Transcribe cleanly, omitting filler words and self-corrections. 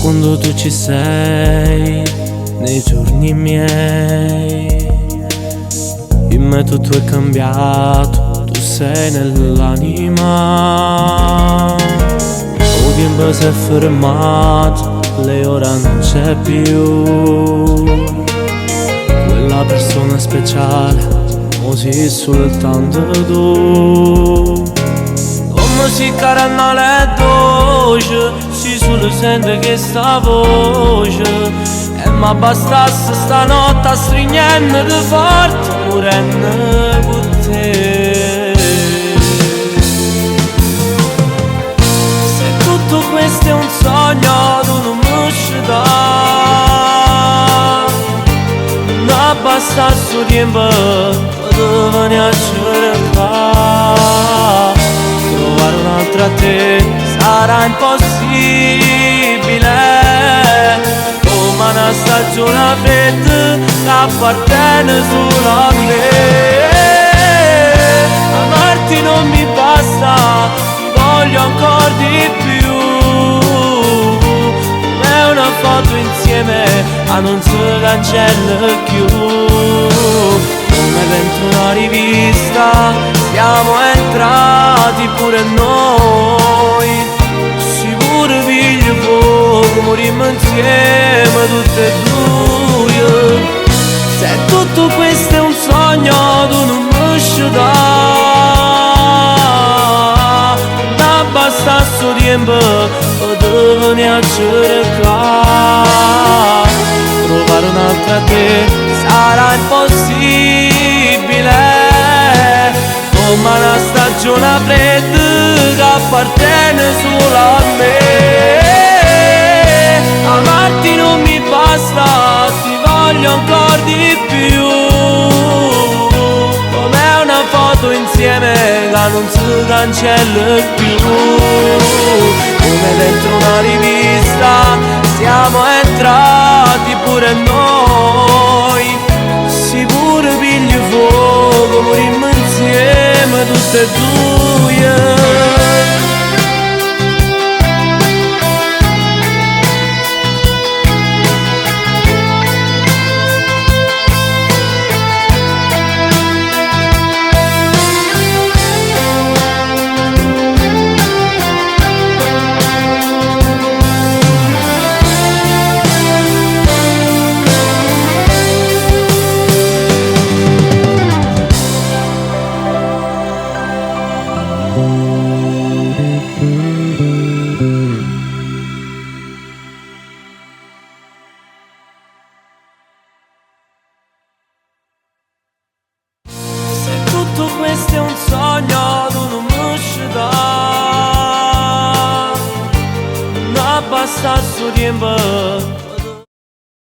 quando tu ci sei nei giorni miei. In me tutto è cambiato, tu sei nell'anima. Il tempo si è fermato, lei ora non c'è più. Quella persona speciale, così soltanto tu. Come si caranno le voci, si solo sente che sta voce. E ma bastasse stanotte a stringere di forte, morendo con te. Se tutto questo è un sogno, tu non mi ci dà. Non bastasse il tempo per venire a cercare. Trovare un'altra te sarà impossibile, come una stagione fredda che appartiene solo a me. Amarti non mi basta, ti voglio ancora di più. Come una foto insieme a non si cancella più. Come dentro una rivista siamo entrati pure noi. Sicuro piglio fuoco, morimmo insieme tutte e due. Se tutto questo è un sogno, tu non mi ci dà. Non bastasse il tempo per venire a cercare. Trovare un'altra te sarà impossibile, come una stagione fredda che appartiene solo a me. Amarti non mi basta, ti voglio ancora di più. Come una foto insieme che non si cancella più. Come dentro una rivista siamo entrati pure noi. Sicuro piglio fuoco, morimmo insieme tutte e due. Se tutto questo è un sogno, tu non mi ci dà. Non bastasse il tempo